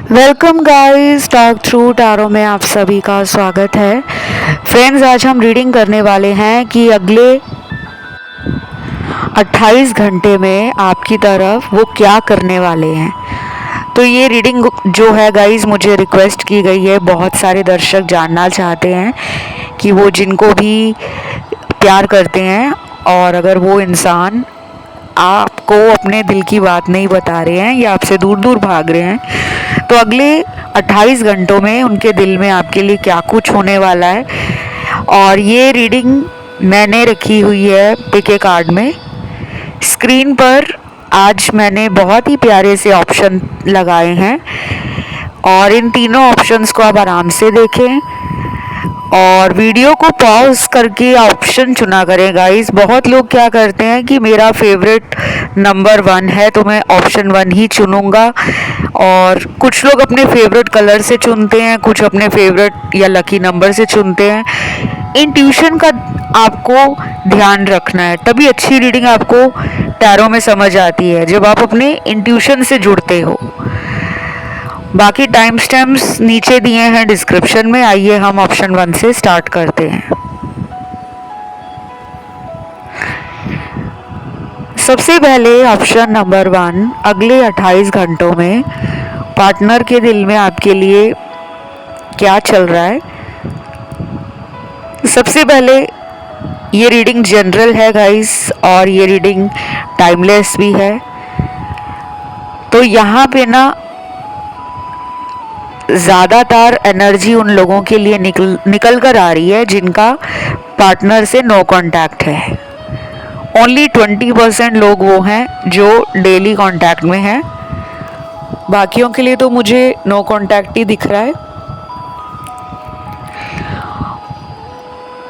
Welcome guys, talk through tarot में आप सभी का स्वागत है। फ्रेंड्स, आज हम रीडिंग करने वाले हैं कि अगले 28 घंटे में आपकी तरफ वो क्या करने वाले हैं। तो ये रीडिंग जो है गाइस, मुझे रिक्वेस्ट की गई है। बहुत सारे दर्शक जानना चाहते हैं कि वो जिनको भी प्यार करते हैं और अगर वो इंसान आपको अपने दिल की बात नहीं बता रहे हैं या आपसे दूर दूर भाग रहे हैं, तो अगले 28 घंटों में उनके दिल में आपके लिए क्या कुछ होने वाला है। और ये रीडिंग मैंने रखी हुई है पिके कार्ड में। स्क्रीन पर आज मैंने बहुत ही प्यारे से ऑप्शन लगाए हैं और इन तीनों ऑप्शंस को आप आराम से देखें और वीडियो को पॉज करके ऑप्शन चुना करें गाइस। बहुत लोग क्या करते हैं कि मेरा फेवरेट नंबर 1 है तो मैं ऑप्शन 1 ही चुनूंगा, और कुछ लोग अपने फेवरेट कलर से चुनते हैं, कुछ अपने फेवरेट या लकी नंबर से चुनते हैं। इंट्यूशन का आपको ध्यान रखना है, तभी अच्छी रीडिंग आपको टैरो में समझ आती है, जब आप अपने इंट्यूशन से जुड़ते हो। बाकी टाइम स्टैम्प्स नीचे दिए हैं डिस्क्रिप्शन में। आइए हम ऑप्शन 1 से स्टार्ट करते हैं। सबसे पहले ऑप्शन नंबर 1, अगले 28 घंटों में पार्टनर के दिल में आपके लिए क्या चल रहा है। सबसे पहले ये रीडिंग जनरल है गाइस और ये रीडिंग टाइमलेस भी है। तो यहाँ पे ना ज़्यादातर एनर्जी उन लोगों के लिए निकल कर आ रही है जिनका पार्टनर से नो कांटेक्ट है। ओनली 20% लोग वो हैं जो डेली कांटेक्ट में हैं, बाकियों के लिए तो मुझे नो कांटेक्ट ही दिख रहा है।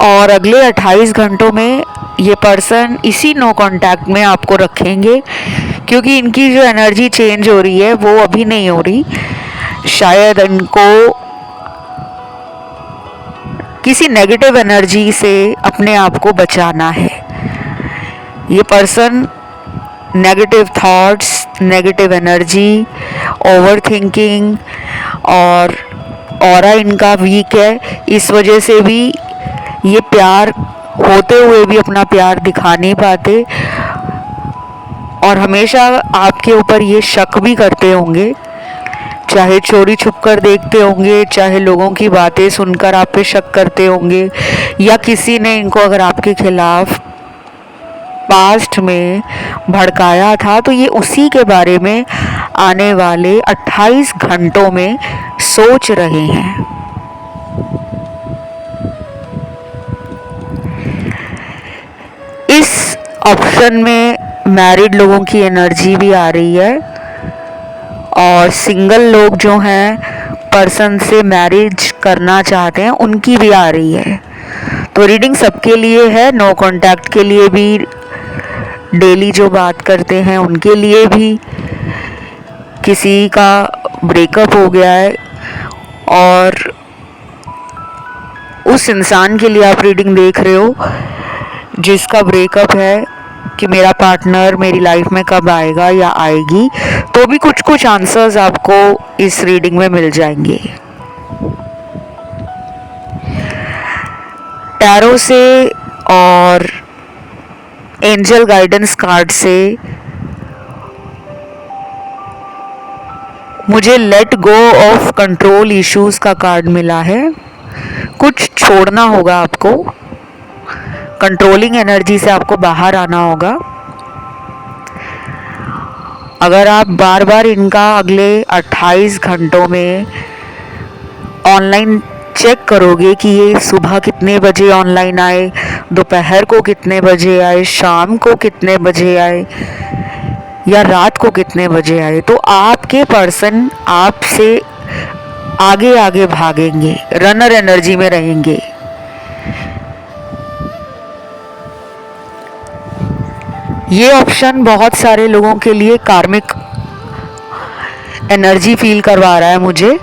और अगले 28 घंटों में ये पर्सन इसी नो कांटेक्ट में आपको रखेंगे, क्योंकि इनकी जो एनर्जी चेंज हो रही है वो अभी नहीं हो रही। शायद इनको किसी नेगेटिव एनर्जी से अपने आप को बचाना है। ये person negative thoughts, negative energy, over thinking और ऑरा इनका वीक है। इस वजह से भी ये प्यार होते हुए भी अपना प्यार दिखा नहीं पाते और हमेशा आपके ऊपर ये शक भी करते होंगे, चाहे चोरी छुप कर देखते होंगे, चाहे लोगों की बातें सुनकर आप पे शक करते होंगे, या किसी ने इनको अगर आपके खिलाफ पास्ट में भड़काया था तो ये उसी के बारे में आने वाले 28 घंटों में सोच रहे हैं। इस ऑप्शन में मैरिड लोगों की एनर्जी भी आ रही है और सिंगल लोग जो हैं पर्सन से मैरिज करना चाहते हैं उनकी भी आ रही है। तो रीडिंग सबके लिए है, नो कांटेक्ट के लिए भी, डेली जो बात करते हैं उनके लिए भी, किसी का ब्रेकअप हो गया है और उस इंसान के लिए आप रीडिंग देख रहे हो जिसका ब्रेकअप है कि मेरा पार्टनर मेरी लाइफ में कब आएगा या आएगी, तो भी कुछ कुछ आंसर्स आपको इस रीडिंग में मिल जाएंगे। टैरो से और एंजल गाइडेंस कार्ड से मुझे let go of control issues का कार्ड मिला है। कुछ छोड़ना होगा आपको, कंट्रोलिंग एनर्जी से आपको बाहर आना होगा। अगर आप बार बार इनका अगले 28 घंटों में ऑनलाइन चेक करोगे कि ये सुबह कितने बजे ऑनलाइन आए, दोपहर को कितने बजे आए, शाम को कितने बजे आए या रात को कितने बजे आए, तो आपके पर्सन आपसे आगे आगे भागेंगे, रनर एनर्जी में रहेंगे। ये ऑप्शन बहुत सारे लोगों के लिए कार्मिक एनर्जी फील करवा रहा है मुझे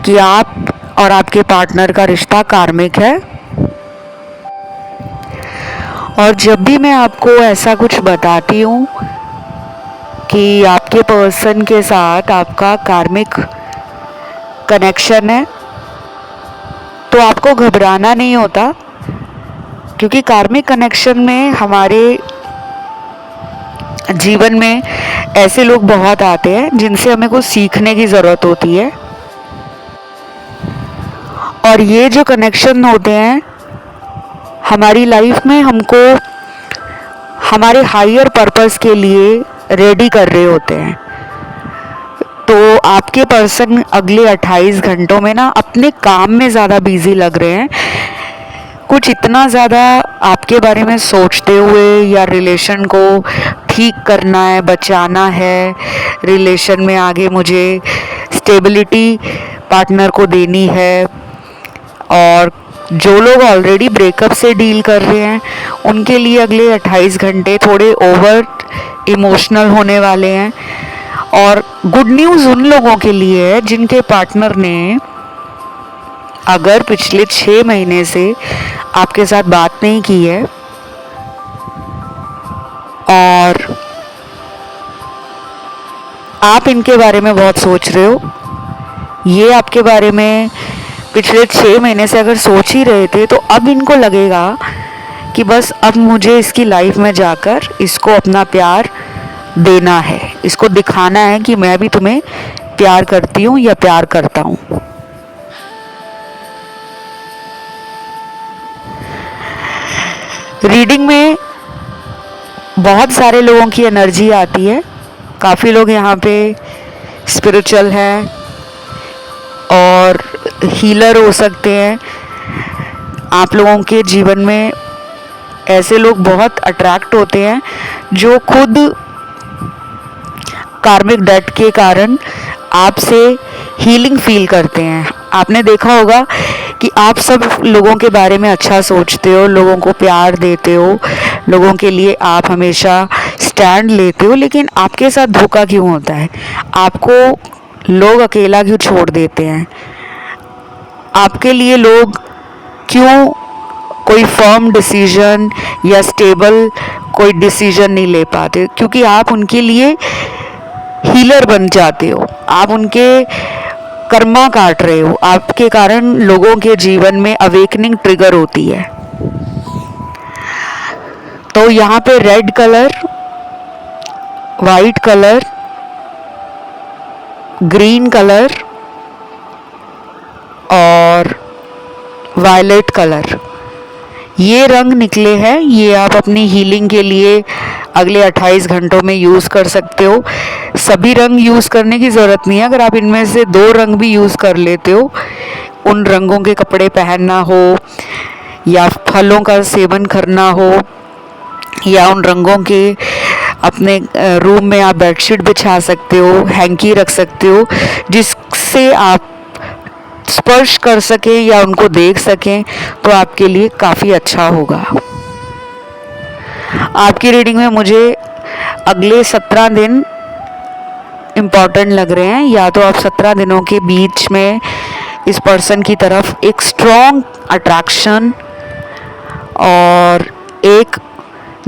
कि आप और आपके पार्टनर का रिश्ता कार्मिक है। और जब भी मैं आपको ऐसा कुछ बताती हूँ कि आपके पर्सन के साथ आपका कार्मिक कनेक्शन है, तो आपको घबराना नहीं होता, क्योंकि कार्मिक कनेक्शन में हमारे जीवन में ऐसे लोग बहुत आते हैं जिनसे हमें कुछ सीखने की ज़रूरत होती है। और ये जो कनेक्शन होते हैं हमारी लाइफ में हमको हमारे हायर पर्पस के लिए रेडी कर रहे होते हैं। तो आपके पर्सन अगले 28 घंटों में ना अपने काम में ज़्यादा बिजी लग रहे हैं, कुछ इतना ज़्यादा आपके बारे में सोचते हुए, या रिलेशन को ठीक करना है, बचाना है, रिलेशन में आगे मुझे स्टेबिलिटी पार्टनर को देनी है। और जो लोग ऑलरेडी ब्रेकअप से डील कर रहे हैं उनके लिए अगले 28 घंटे थोड़े ओवर इमोशनल होने वाले हैं। और गुड न्यूज़ उन लोगों के लिए है जिनके पार्टनर ने अगर पिछले 6 महीने से आपके साथ बात नहीं की है और आप इनके बारे में बहुत सोच रहे हो, ये आपके बारे में पिछले 6 महीने से अगर सोच ही रहे थे, तो अब इनको लगेगा कि बस अब मुझे इसकी लाइफ में जाकर इसको अपना प्यार देना है, इसको दिखाना है कि मैं भी तुम्हें प्यार करती हूँ या प्यार करता हूँ। रीडिंग में बहुत सारे लोगों की एनर्जी आती है, काफ़ी लोग यहाँ पे स्पिरिचुअल हैं और हीलर हो सकते हैं। आप लोगों के जीवन में ऐसे लोग बहुत अट्रैक्ट होते हैं जो खुद कार्मिक डेट के कारण आपसे हीलिंग फील करते हैं। आपने देखा होगा कि आप सब लोगों के बारे में अच्छा सोचते हो, लोगों को प्यार देते हो, लोगों के लिए आप हमेशा स्टैंड लेते हो, लेकिन आपके साथ धोखा क्यों होता है? आपको लोग अकेला क्यों छोड़ देते हैं? आपके लिए लोग क्यों कोई फर्म डिसीजन या स्टेबल कोई डिसीजन नहीं ले पाते? क्योंकि आप उनके लिए हीलर बन जाते हो, आप उनके कर्मा काट रहे हो, आपके कारण लोगों के जीवन में अवेकनिंग ट्रिगर होती है। तो यहाँ पे red colour, white colour, green colour और वायलेट कलर, ये रंग निकले हैं। ये आप अपनी हीलिंग के लिए अगले 28 घंटों में यूज़ कर सकते हो। सभी रंग यूज़ करने की ज़रूरत नहीं है। अगर आप इनमें से 2 रंग भी यूज़ कर लेते हो, उन रंगों के कपड़े पहनना हो या फलों का सेवन करना हो या उन रंगों के अपने रूम में आप बेडशीट बिछा सकते हो, हैंकी रख सकते हो, जिससे आप स्पर्श कर सकें या उनको देख सकें, तो आपके लिए काफ़ी अच्छा होगा। आपकी रीडिंग में मुझे अगले 17 दिन इम्पॉर्टेंट लग रहे हैं। या तो आप 17 दिनों के बीच में इस पर्सन की तरफ एक स्ट्रॉन्ग अट्रैक्शन और एक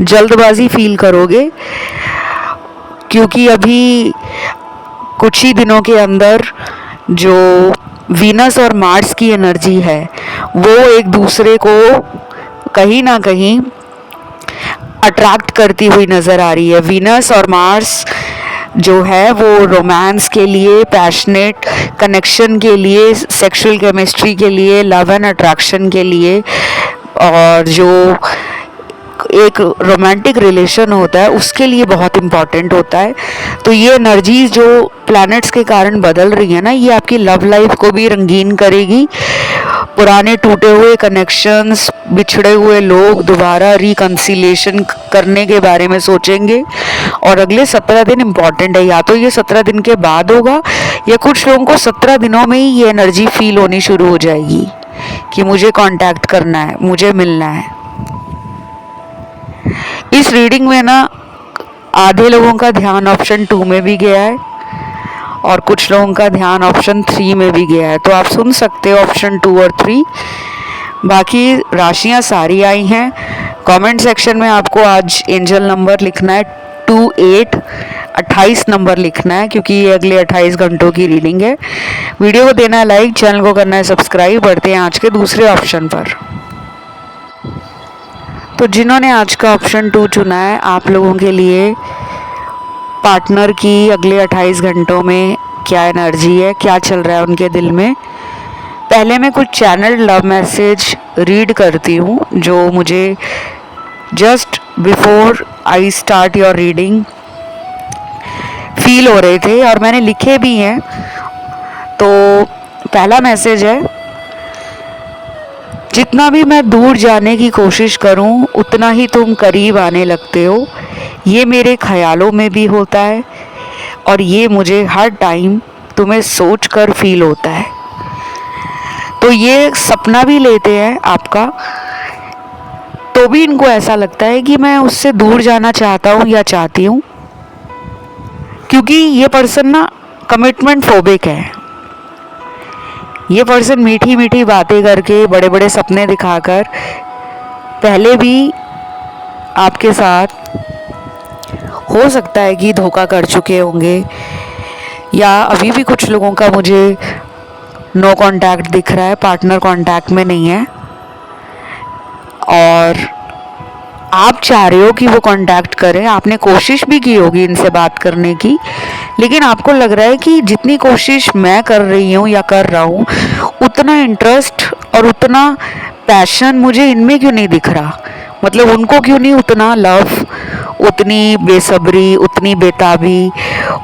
जल्दबाजी फील करोगे, क्योंकि अभी कुछ ही दिनों के अंदर जो वीनस और मार्स की एनर्जी है वो एक दूसरे को कहीं ना कहीं अट्रैक्ट करती हुई नज़र आ रही है। वीनस और मार्स जो है वो रोमांस के लिए, पैशनेट कनेक्शन के लिए, सेक्सुअल केमिस्ट्री के लिए, लव एंड अट्रैक्शन के लिए, और जो एक रोमांटिक रिलेशन होता है उसके लिए बहुत इम्पॉर्टेंट होता है। तो ये एनर्जीज जो प्लैनेट्स के कारण बदल रही है ना, ये आपकी लव लाइफ को भी रंगीन करेगी। पुराने टूटे हुए कनेक्शंस, बिछड़े हुए लोग दोबारा रिकंसिलेशन करने के बारे में सोचेंगे। और अगले 17 दिन इम्पॉर्टेंट है। या तो ये 17 दिन के बाद होगा, या कुछ लोगों को 17 दिनों में ही ये एनर्जी फील होनी शुरू हो जाएगी कि मुझे कांटेक्ट करना है, मुझे मिलना है। इस रीडिंग में ना आधे लोगों का ध्यान ऑप्शन 2 में भी गया है और कुछ लोगों का ध्यान ऑप्शन 3 में भी गया है। तो आप सुन सकते हो ऑप्शन 2 और 3। बाकी राशियां सारी आई हैं। कमेंट सेक्शन में आपको आज एंजल नंबर लिखना है 28 नंबर लिखना है, क्योंकि ये अगले 28 घंटों की रीडिंग है। वीडियो को देना है लाइक, चैनल को करना है सब्सक्राइब। बढ़ते हैं आज के दूसरे ऑप्शन पर। तो जिन्होंने आज का ऑप्शन 2 चुना है, आप लोगों के लिए पार्टनर की अगले 28 घंटों में क्या एनर्जी है, क्या चल रहा है उनके दिल में। पहले मैं कुछ चैनल लव मैसेज रीड करती हूँ जो मुझे just before I start your reading feel हो रहे थे और मैंने लिखे भी हैं। तो पहला मैसेज है, जितना भी मैं दूर जाने की कोशिश करूं उतना ही तुम करीब आने लगते हो। ये मेरे ख्यालों में भी होता है और ये मुझे हर टाइम तुम्हें सोच कर फील होता है। तो ये सपना भी लेते हैं आपका, तो भी इनको ऐसा लगता है कि मैं उससे दूर जाना चाहता हूँ या चाहती हूँ, क्योंकि ये पर्सन ना कमिटमेंट फोबिक है। ये पर्सन मीठी मीठी बातें करके, बड़े बड़े सपने दिखाकर पहले भी आपके साथ हो सकता है कि धोखा कर चुके होंगे, या अभी भी कुछ लोगों का मुझे नो कांटेक्ट दिख रहा है, पार्टनर कांटेक्ट में नहीं है और आप चाह रहे हो कि वो कांटेक्ट करें। आपने कोशिश भी की होगी इनसे बात करने की, लेकिन आपको लग रहा है कि जितनी कोशिश मैं कर रही हूँ या कर रहा हूँ, उतना इंटरेस्ट और उतना पैशन मुझे इनमें क्यों नहीं दिख रहा। मतलब उनको क्यों नहीं उतना लव, उतनी बेसब्री, उतनी बेताबी,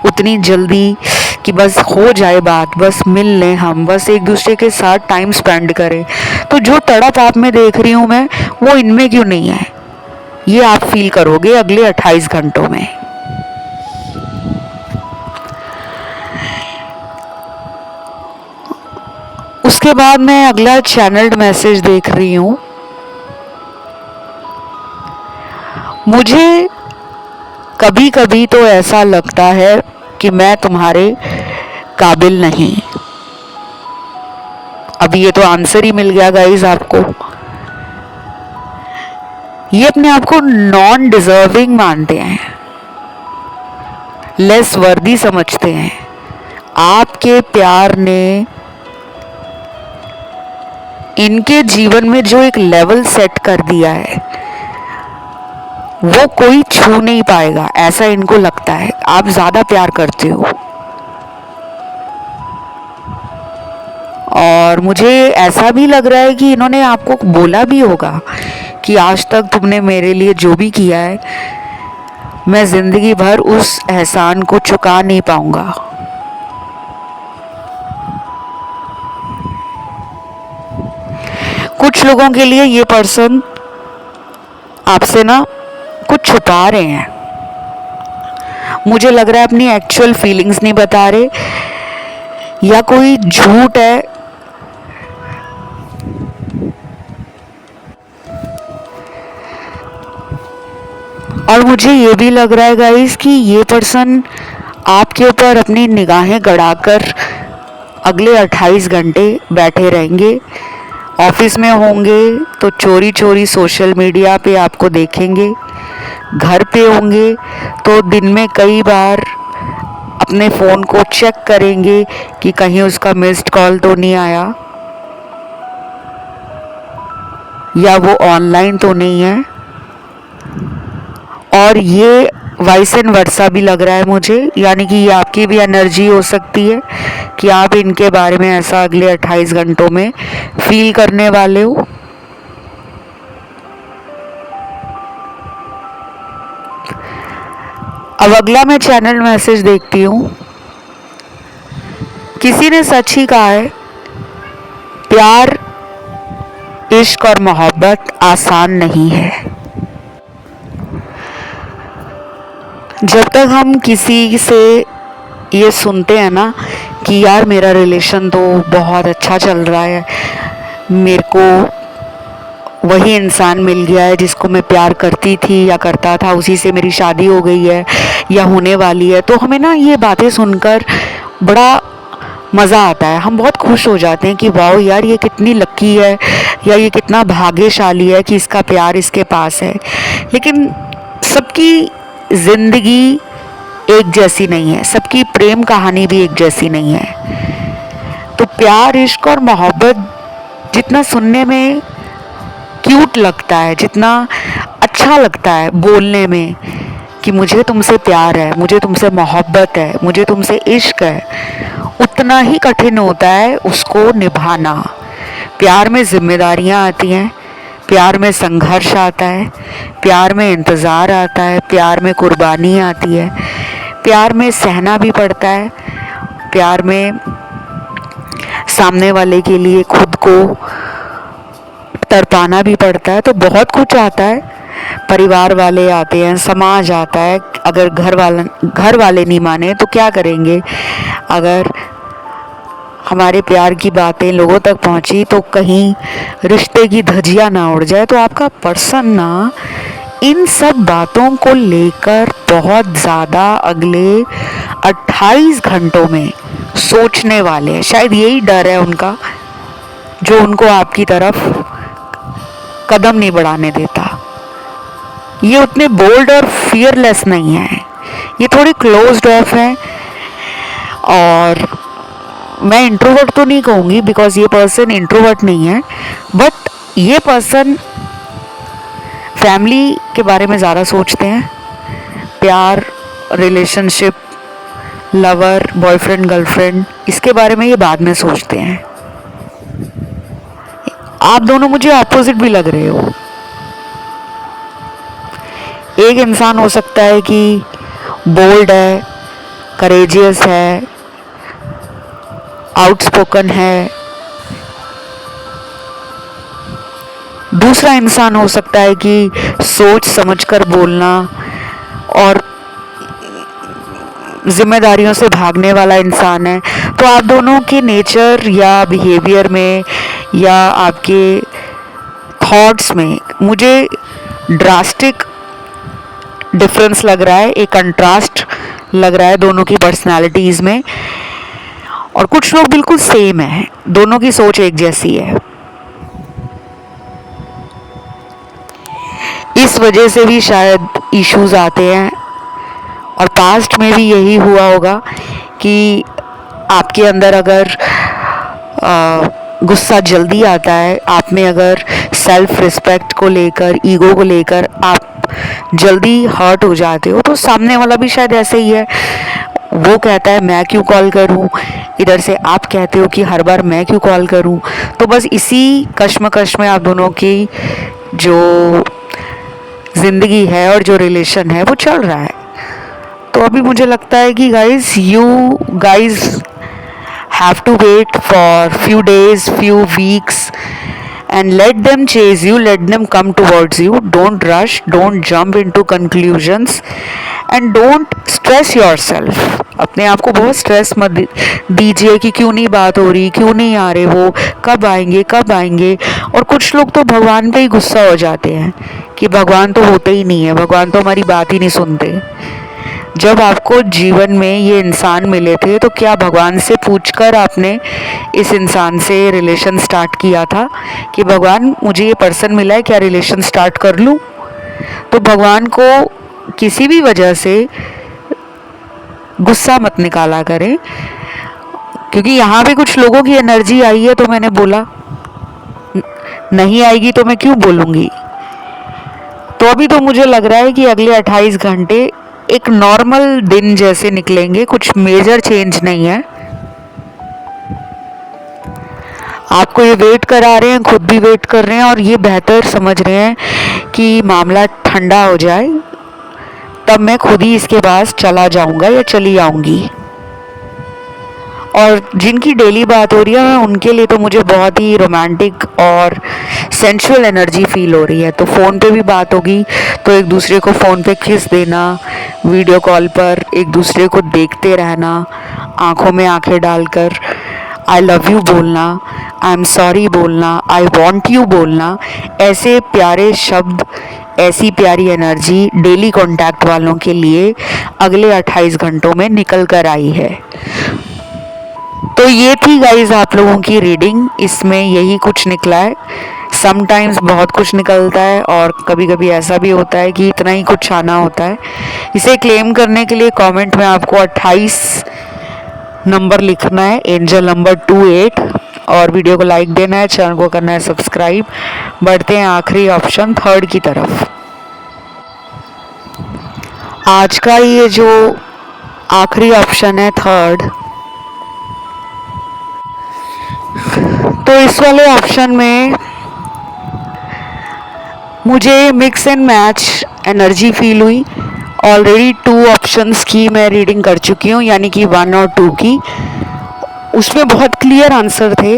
उतनी जल्दी कि बस हो जाए बात, बस मिल लें हम, बस एक दूसरे के साथ टाइम स्पेंड करें। तो जो तड़प आप में देख रही हूँ मैं, वो इनमें क्यों नहीं है, ये आप फील करोगे अगले 28 घंटों में। उसके बाद मैं अगला चैनल्ड मैसेज देख रही हूँ। मुझे कभी कभी तो ऐसा लगता है कि मैं तुम्हारे काबिल नहीं। अभी ये तो आंसर ही मिल गया गाइस आपको। ये अपने आप को नॉन डिजर्विंग मानते हैं, लेस वर्दी समझते हैं। आपके प्यार ने इनके जीवन में जो एक लेवल सेट कर दिया है, वो कोई छू नहीं पाएगा, ऐसा इनको लगता है। आप ज्यादा प्यार करते हो और मुझे ऐसा भी लग रहा है कि इन्होंने आपको बोला भी होगा कि आज तक तुमने मेरे लिए जो भी किया है, मैं जिंदगी भर उस एहसान को चुका नहीं पाऊंगा। कुछ लोगों के लिए ये पर्सन आपसे ना कुछ छुपा रहे हैं। मुझे लग रहा है अपनी एक्चुअल फीलिंग्स नहीं बता रहे, या कोई झूठ है। और मुझे ये भी लग रहा है गाइस कि ये पर्सन आपके ऊपर अपनी निगाहें गड़ाकर अगले 28 घंटे बैठे रहेंगे। ऑफिस में होंगे तो चोरी चोरी सोशल मीडिया पे आपको देखेंगे, घर पे होंगे तो दिन में कई बार अपने फ़ोन को चेक करेंगे कि कहीं उसका मिस्ड कॉल तो नहीं आया, या वो ऑनलाइन तो नहीं है। और ये वाइस एंड वर्सा भी लग रहा है मुझे, यानी कि ये आपकी भी एनर्जी हो सकती है कि आप इनके बारे में ऐसा अगले 28 घंटों में फील करने वाले हो। अब अगला मैं चैनल मैसेज देखती हूँ। किसी ने सच ही कहा है, प्यार, इश्क और मोहब्बत आसान नहीं है। जब तक हम किसी से ये सुनते हैं ना कि यार मेरा रिलेशन तो बहुत अच्छा चल रहा है, मेरे को वही इंसान मिल गया है जिसको मैं प्यार करती थी या करता था, उसी से मेरी शादी हो गई है या होने वाली है, तो हमें ना ये बातें सुनकर बड़ा मज़ा आता है। हम बहुत खुश हो जाते हैं कि वाओ यार, ये कितनी लकी है या ये कितना भाग्यशाली है कि इसका प्यार इसके पास है। लेकिन सबकी जिंदगी एक जैसी नहीं है, सबकी प्रेम कहानी भी एक जैसी नहीं है। तो प्यार, इश्क और मोहब्बत जितना सुनने में क्यूट लगता है, जितना अच्छा लगता है बोलने में कि मुझे तुमसे प्यार है, मुझे तुमसे मोहब्बत है, मुझे तुमसे इश्क है, उतना ही कठिन होता है उसको निभाना। प्यार में जिम्मेदारियां आती हैं, प्यार में संघर्ष आता है, प्यार में इंतज़ार आता है, प्यार में कुर्बानी आती है, प्यार में सहना भी पड़ता है, प्यार में सामने वाले के लिए खुद को तड़पाना भी पड़ता है। तो बहुत कुछ आता है, परिवार वाले आते हैं, समाज आता है। अगर घर वाले नहीं माने तो क्या करेंगे? अगर हमारे प्यार की बातें लोगों तक पहुंची तो कहीं रिश्ते की धज्जियां ना उड़ जाए। तो आपका पर्सन ना इन सब बातों को लेकर बहुत ज़्यादा अगले 28 घंटों में सोचने वाले हैं। शायद यही डर है उनका जो उनको आपकी तरफ कदम नहीं बढ़ाने देता। ये उतने बोल्ड और फियरलेस नहीं है, ये थोड़ी क्लोज्ड ऑफ है। और मैं इंट्रोवर्ट तो नहीं कहूँगी बिकॉज ये पर्सन इंट्रोवर्ट नहीं है, बट ये पर्सन फैमिली के बारे में ज़्यादा सोचते हैं। प्यार, रिलेशनशिप, लवर, बॉयफ्रेंड, गर्लफ्रेंड, इसके बारे में ये बाद में सोचते हैं। आप दोनों मुझे अपोजिट भी लग रहे हो। एक इंसान हो सकता है कि बोल्ड है, करेजियस है, आउटस्पोकन है। दूसरा इंसान हो सकता है कि सोच समझकर बोलना और जिम्मेदारियों से भागने वाला इंसान है। तो आप दोनों के नेचर या बिहेवियर में या आपके थॉट्स में मुझे ड्रास्टिक डिफरेंस लग रहा है, एक कंट्रास्ट लग रहा है दोनों की पर्सनालिटीज़ में। और कुछ लोग बिल्कुल सेम है, दोनों की सोच एक जैसी है। इस वजह से भी शायद इश्यूज आते हैं। और पास्ट में भी यही हुआ होगा कि आपके अंदर अगर गुस्सा जल्दी आता है, आप में अगर सेल्फ रिस्पेक्ट को लेकर, ईगो को लेकर आप जल्दी हर्ट हो जाते हो, तो सामने वाला भी शायद ऐसे ही है। वो कहता है मैं क्यों कॉल करूं, इधर से आप कहते हो कि हर बार मैं क्यों कॉल करूं। तो बस इसी कश्मकश में आप दोनों की जो ज़िंदगी है और जो रिलेशन है वो चल रहा है। तो अभी मुझे लगता है कि you guys have to wait for few days, few weeks and let them chase you, let them come towards you. Don't rush, don't jump into conclusions and don't stress yourself. अपने आप को बहुत स्ट्रेस मत दीजिए कि क्यों नहीं बात हो रही, क्यों नहीं आ रहे वो, कब आएंगे कब आएंगे। और कुछ लोग तो भगवान पे ही गुस्सा हो जाते हैं कि भगवान तो होते ही नहीं है, भगवान तो हमारी बात ही नहीं सुनते। जब आपको जीवन में ये इंसान मिले थे तो क्या भगवान से पूछकर आपने इस इंसान से रिलेशन स्टार्ट किया था कि भगवान मुझे ये पर्सन मिला है, क्या रिलेशन स्टार्ट कर लूँ? तो भगवान को किसी भी वजह से गुस्सा मत निकाला करें, क्योंकि यहाँ पे कुछ लोगों की एनर्जी आई है। तो मैंने बोला नहीं आएगी तो मैं क्यों बोलूँगी। तो अभी तो मुझे लग रहा है कि अगले 28 घंटे एक नॉर्मल दिन जैसे निकलेंगे, कुछ मेजर चेंज नहीं है। आपको ये वेट करा रहे हैं, खुद भी वेट कर रहे हैं और ये बेहतर समझ रहे हैं कि मामला ठंडा हो जाए तब मैं खुद ही इसके पास चला जाऊंगा या चली आऊंगी। और जिनकी डेली बात हो रही है उनके लिए तो मुझे बहुत ही रोमांटिक और सेंसुअल एनर्जी फील हो रही है। तो फ़ोन पे भी बात होगी तो एक दूसरे को फ़ोन पे किस देना, वीडियो कॉल पर एक दूसरे को देखते रहना, आंखों में आंखें डालकर आई लव यू बोलना, आई एम सॉरी बोलना, आई वॉन्ट यू बोलना, ऐसे प्यारे शब्द, ऐसी प्यारी एनर्जी डेली कॉन्टैक्ट वालों के लिए अगले 28 घंटों में निकल कर आई है। तो ये थी गाइज आप लोगों की रीडिंग, इसमें यही कुछ निकला है। समटाइम्स बहुत कुछ निकलता है और कभी कभी ऐसा भी होता है कि इतना ही कुछ आना होता है। इसे क्लेम करने के लिए कमेंट में आपको 28 नंबर लिखना है, एंजल नंबर 28, और वीडियो को लाइक देना है, चैनल को करना है सब्सक्राइब। बढ़ते हैं आखिरी ऑप्शन थर्ड की तरफ। आज का ये जो आखिरी ऑप्शन है थर्ड, तो इस वाले ऑप्शन में मुझे mix and match energy feel हुई। ऑलरेडी 2 ऑप्शंस की मैं रीडिंग कर चुकी हूँ, यानी कि 1 और 2 की। उसमें बहुत क्लियर आंसर थे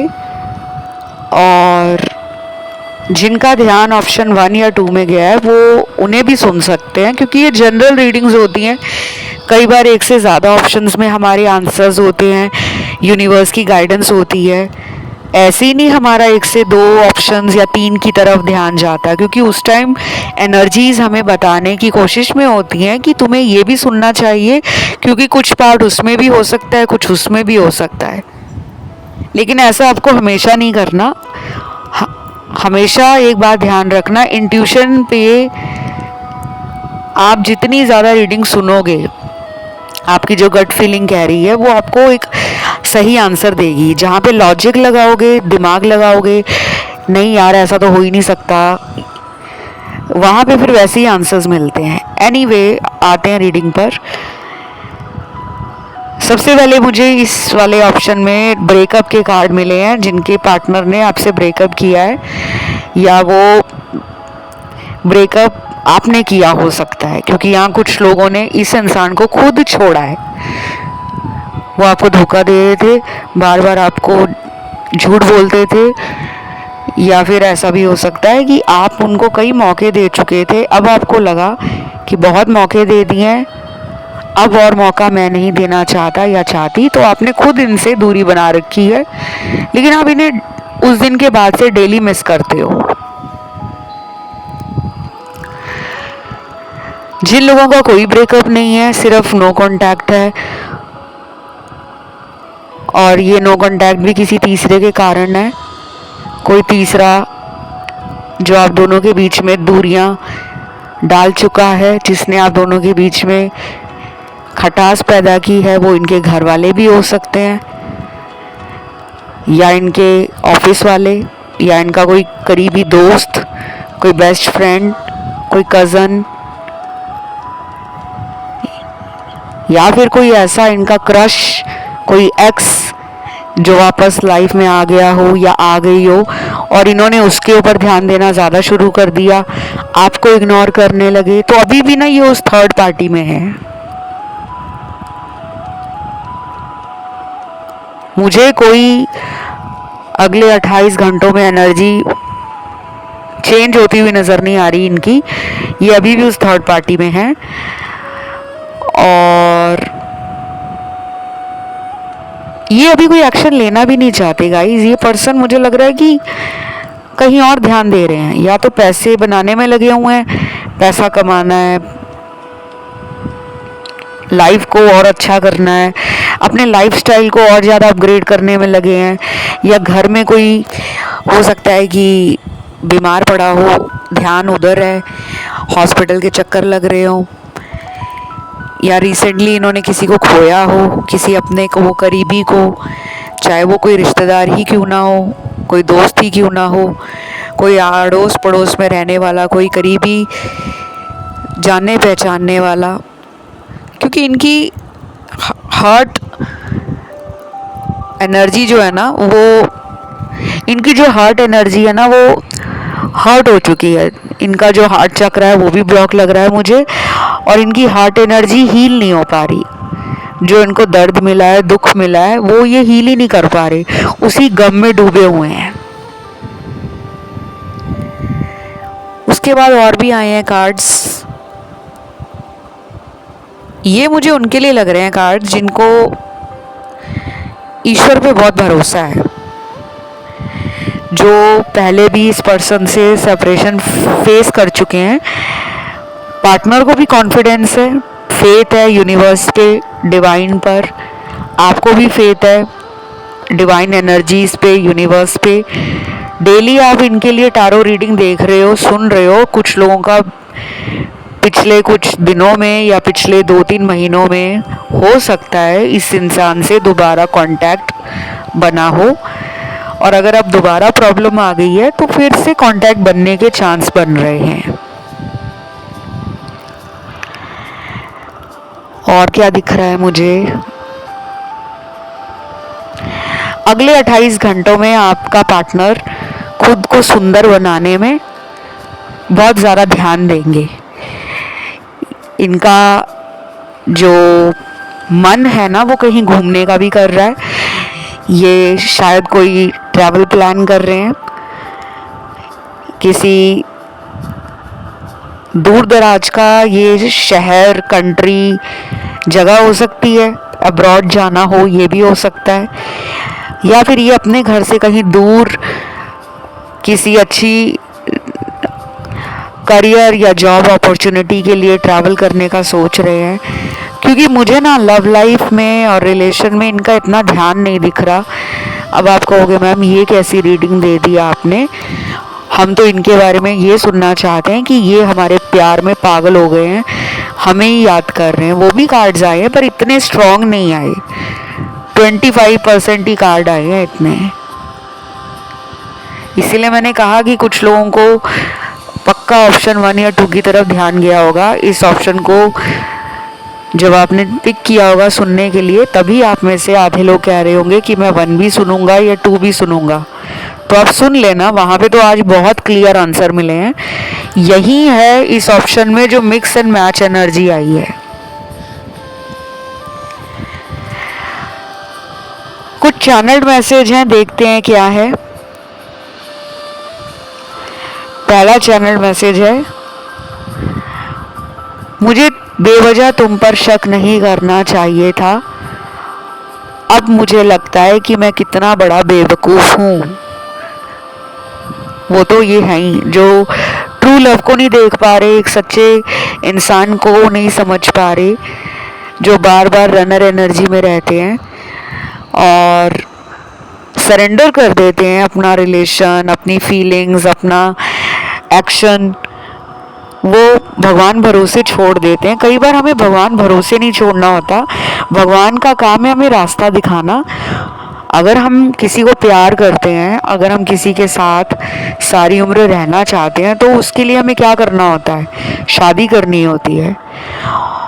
और जिनका ध्यान ऑप्शन 1 या 2 में गया है वो उन्हें भी सुन सकते हैं, क्योंकि ये जनरल रीडिंग्स होती हैं। कई बार एक से ज़्यादा ऑप्शंस में हमारे आंसर्स होते हैं, यूनिवर्स की गाइडेंस होती है। ऐसे ही नहीं हमारा 1 से 2 ऑप्शंस या 3 की तरफ ध्यान जाता है, क्योंकि उस टाइम एनर्जीज हमें बताने की कोशिश में होती हैं कि तुम्हें ये भी सुनना चाहिए, क्योंकि कुछ पार्ट उसमें भी हो सकता है, कुछ उसमें भी हो सकता है। लेकिन ऐसा आपको हमेशा नहीं करना। हमेशा एक बात ध्यान रखना, इंट्यूशन पे आप जितनी ज़्यादा रीडिंग सुनोगे, आपकी जो गट फीलिंग कह रही है वो आपको एक सही आंसर देगी। जहाँ पे लॉजिक लगाओगे, दिमाग लगाओगे, नहीं यार ऐसा तो हो ही नहीं सकता, वहाँ पे फिर वैसे ही आंसर्स मिलते हैं। एनीवे, आते हैं रीडिंग पर। सबसे पहले मुझे इस वाले ऑप्शन में ब्रेकअप के कार्ड मिले हैं, जिनके पार्टनर ने आपसे ब्रेकअप किया है या वो ब्रेकअप आपने किया हो सकता है, क्योंकि यहाँ कुछ लोगों ने इस इंसान को खुद छोड़ा है। वो आपको धोखा दे रहे थे, बार बार आपको झूठ बोलते थे, या फिर ऐसा भी हो सकता है कि आप उनको कई मौके दे चुके थे। अब आपको लगा कि बहुत मौके दे दिए हैं, अब और मौका मैं नहीं देना चाहता या चाहती, तो आपने खुद इनसे दूरी बना रखी है। लेकिन आप इन्हें उस दिन के बाद से डेली मिस करते हो। जिन लोगों का कोई ब्रेकअप नहीं है, सिर्फ नो कांटेक्ट है, और ये नो कांटेक्ट भी किसी तीसरे के कारण है। कोई तीसरा जो आप दोनों के बीच में दूरियां डाल चुका है, जिसने आप दोनों के बीच में खटास पैदा की है, वो इनके घर वाले भी हो सकते हैं, या इनके ऑफिस वाले, या इनका कोई करीबी दोस्त, कोई बेस्ट फ्रेंड, कोई कज़न, या फिर कोई ऐसा इनका क्रश, कोई एक्स जो वापस लाइफ में आ गया हो या आ गई हो, और इन्होंने उसके ऊपर ध्यान देना ज़्यादा शुरू कर दिया, आपको इग्नोर करने लगे। तो अभी भी ना ये उस थर्ड पार्टी में है। मुझे कोई अगले 28 घंटों में एनर्जी चेंज होती हुई नज़र नहीं आ रही इनकी। ये अभी भी उस थर्ड पार्टी में है और ये अभी कोई एक्शन लेना भी नहीं चाहते गाइस। ये पर्सन मुझे लग रहा है कि कहीं और ध्यान दे रहे हैं, या तो पैसे बनाने में लगे हुए हैं, पैसा कमाना है, लाइफ को और अच्छा करना है, अपने लाइफस्टाइल को और ज़्यादा अपग्रेड करने में लगे हैं, या घर में कोई हो सकता है कि बीमार पड़ा हो, ध्यान उधर है, हॉस्पिटल के चक्कर लग रहे हो, या रिसेंटली इन्होंने किसी को खोया हो, किसी अपने को, वो करीबी को, चाहे वो कोई रिश्तेदार ही क्यों ना हो, कोई दोस्त ही क्यों ना हो, कोई अड़ोस पड़ोस में रहने वाला, कोई करीबी जानने पहचानने वाला। क्योंकि इनकी हार्ट एनर्जी जो है ना, वो इनकी जो हार्ट एनर्जी है ना, वो हर्ट हो चुकी है। इनका जो हार्ट चक्र है वो भी ब्लॉक लग रहा है मुझे, और इनकी हार्ट एनर्जी हील नहीं हो पा रही। जो इनको दर्द मिला है, दुख मिला है, वो ये हील ही नहीं कर पा रहे, उसी गम में डूबे हुए हैं। उसके बाद और भी आए हैं कार्ड्स। ये मुझे उनके लिए लग रहे हैं कार्ड जिनको ईश्वर पे बहुत भरोसा है, जो पहले भी इस पर्सन से सेपरेशन फेस कर चुके हैं। पार्टनर को भी कॉन्फिडेंस है, फेथ है यूनिवर्स पे, डिवाइन पर। आपको भी फेथ है डिवाइन एनर्जीज पे, यूनिवर्स पे। डेली आप इनके लिए टारो रीडिंग देख रहे हो, सुन रहे हो। कुछ लोगों का पिछले कुछ दिनों में या पिछले 2-3 महीनों में हो सकता है इस इंसान से दोबारा कांटेक्ट बना हो, और अगर अब दोबारा प्रॉब्लम आ गई है तो फिर से कांटेक्ट बनने के चांस बन रहे हैं। और क्या दिख रहा है मुझे, अगले 28 घंटों में आपका पार्टनर खुद को सुंदर बनाने में बहुत ज़्यादा ध्यान देंगे। इनका जो मन है ना वो कहीं घूमने का भी कर रहा है, ये शायद कोई ट्रैवल प्लान कर रहे हैं, किसी दूर दराज का ये शहर, कंट्री, जगह हो सकती है, अब्रॉड जाना हो ये भी हो सकता है, या फिर ये अपने घर से कहीं दूर किसी अच्छी करियर या जॉब अपॉर्चुनिटी के लिए ट्रैवल करने का सोच रहे हैं। क्योंकि मुझे ना लव लाइफ में और रिलेशन में इनका इतना ध्यान नहीं दिख रहा। अब आप कहोगे मैम ये कैसी रीडिंग दे दी आपने, हम तो इनके बारे में ये सुनना चाहते हैं कि ये हमारे प्यार में पागल हो गए हैं, हमें ही याद कर रहे हैं। वो भी कार्ड्स आए हैं पर इतने स्ट्रॉन्ग नहीं आए, 25% ही कार्ड आए हैं इतने। इसीलिए मैंने कहा कि कुछ लोगों को पक्का ऑप्शन 1 या 2 की तरफ ध्यान गया होगा। इस ऑप्शन को जब आपने पिक किया होगा सुनने के लिए, तभी आप में से आधे लोग कह रहे होंगे कि मैं 1 भी सुनूंगा या 2 भी सुनूंगा। तो आप सुन लेना, वहाँ पे तो आज बहुत क्लियर आंसर मिले हैं। यही है इस ऑप्शन में जो मिक्स एंड मैच एनर्जी आई है। कुछ चैनल्ड मैसेज हैं, देखते हैं क्या है। पहला चैनल मैसेज है, मुझे बेवजह तुम पर शक नहीं करना चाहिए था, अब मुझे लगता है कि मैं कितना बड़ा बेवकूफ़ हूँ। वो तो ये है ही जो ट्रू लव को नहीं देख पा रहे, एक सच्चे इंसान को नहीं समझ पा रहे, जो बार बार रनर एनर्जी में रहते हैं और सरेंडर कर देते हैं अपना रिलेशन, अपनी फीलिंग्स, अपना एक्शन, वो भगवान भरोसे छोड़ देते हैं। कई बार हमें भगवान भरोसे नहीं छोड़ना होता, भगवान का काम है हमें रास्ता दिखाना। अगर हम किसी को प्यार करते हैं, अगर हम किसी के साथ सारी उम्र रहना चाहते हैं, तो उसके लिए हमें क्या करना होता है, शादी करनी होती है।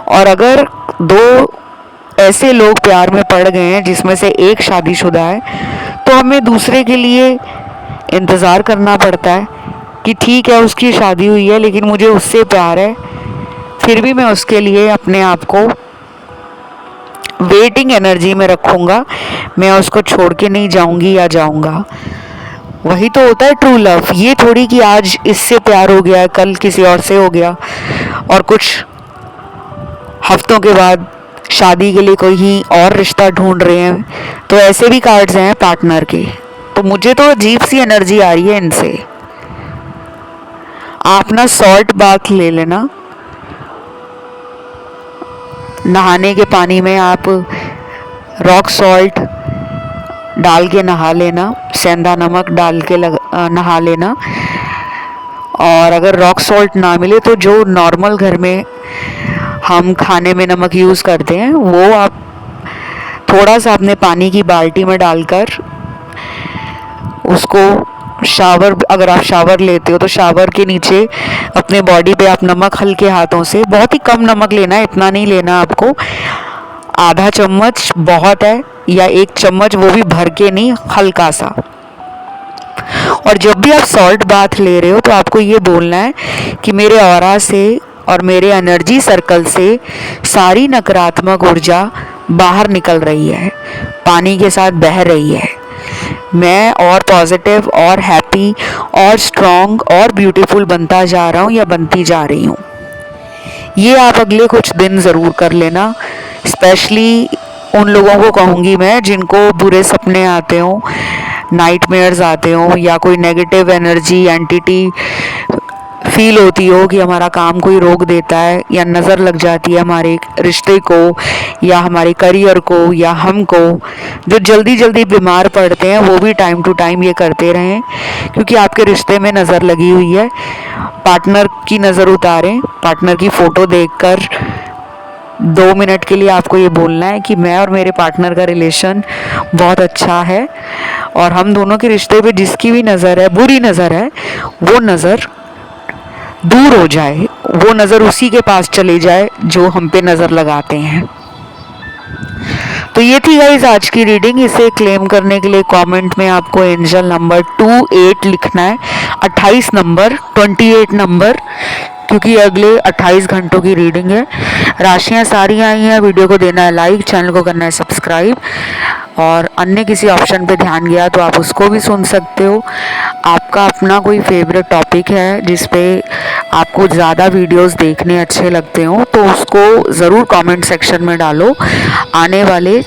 और अगर 2 ऐसे लोग प्यार में पड़ गए हैं जिसमें से एक शादीशुदा है, तो हमें दूसरे के लिए इंतज़ार करना पड़ता है कि ठीक है उसकी शादी हुई है लेकिन मुझे उससे प्यार है, फिर भी मैं उसके लिए अपने आप को वेटिंग एनर्जी में रखूँगा, मैं उसको छोड़ के नहीं जाऊँगी या जाऊँगा। वही तो होता है ट्रू लव। ये थोड़ी कि आज इससे प्यार हो गया, कल किसी और से हो गया और कुछ हफ्तों के बाद शादी के लिए कोई ही और रिश्ता ढूंढ रहे हैं। तो ऐसे भी कार्ड्स हैं पार्टनर के। तो मुझे तो अजीब सी एनर्जी आ रही है इनसे। आप ना सॉल्ट बाथ ले लेना, नहाने के पानी में आप रॉक सॉल्ट डाल के नहा लेना, सेंधा नमक डाल के नहा लेना। और अगर रॉक सॉल्ट ना मिले तो जो नॉर्मल घर में हम खाने में नमक यूज़ करते हैं वो आप थोड़ा सा अपने पानी की बाल्टी में डालकर उसको शावर, अगर आप शावर लेते हो तो शावर के नीचे अपने बॉडी पे आप नमक हल्के हाथों से, बहुत ही कम नमक लेना है, इतना नहीं लेना आपको, आधा चम्मच बहुत है, या 1 चम्मच, वो भी भर के नहीं, हल्का सा। और जब भी आप सॉल्ट बाथ ले रहे हो तो आपको ये बोलना है कि मेरे ऑरा से और मेरे एनर्जी सर्कल से सारी नकारात्मक ऊर्जा बाहर निकल रही है, पानी के साथ बह रही है। मैं और पॉजिटिव और हैप्पी और स्ट्रॉन्ग और ब्यूटीफुल बनता जा रहा हूँ या बनती जा रही हूँ। ये आप अगले कुछ दिन ज़रूर कर लेना। स्पेशली उन लोगों को कहूँगी मैं जिनको बुरे सपने आते हों, नाइटमेयर्स आते हों, या कोई नेगेटिव एनर्जी एंटिटी फील होती हो कि हमारा काम कोई रोक देता है या नज़र लग जाती है हमारे रिश्ते को या हमारे करियर को या हमको, जो जल्दी जल्दी बीमार पड़ते हैं वो भी टाइम टू टाइम ये करते रहें, क्योंकि आपके रिश्ते में नज़र लगी हुई है। पार्टनर की नज़र उतारें, पार्टनर की फ़ोटो देखकर 2 मिनट के लिए आपको ये बोलना है कि मैं और मेरे पार्टनर का रिलेशन बहुत अच्छा है, और हम दोनों के रिश्ते पे जिसकी भी नज़र है, बुरी नज़र है, वो नज़र दूर हो जाए, वो नज़र उसी के पास चले जाए जो हम पे नज़र लगाते हैं। तो ये थी गाइस आज की रीडिंग। इसे क्लेम करने के लिए कमेंट में आपको एंजल नंबर 28 लिखना है, 28 नंबर, 28 नंबर, क्योंकि अगले 28 घंटों की रीडिंग है। राशियां सारी आई हैं। वीडियो को देना है लाइक, चैनल को करना है सब्सक्राइब, और अन्य किसी ऑप्शन पे ध्यान गया तो आप उसको भी सुन सकते हो। आपका अपना कोई फेवरेट टॉपिक है जिस पे आपको ज़्यादा वीडियोस देखने अच्छे लगते हो तो उसको ज़रूर कमेंट सेक्शन में डालो। आने वाले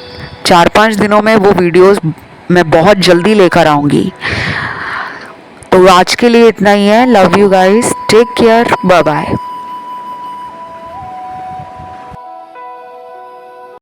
4-5 दिनों में वो वीडियोस मैं बहुत जल्दी लेकर आऊँगी। तो आज के लिए इतना ही है। Love you guys, take care, bye bye.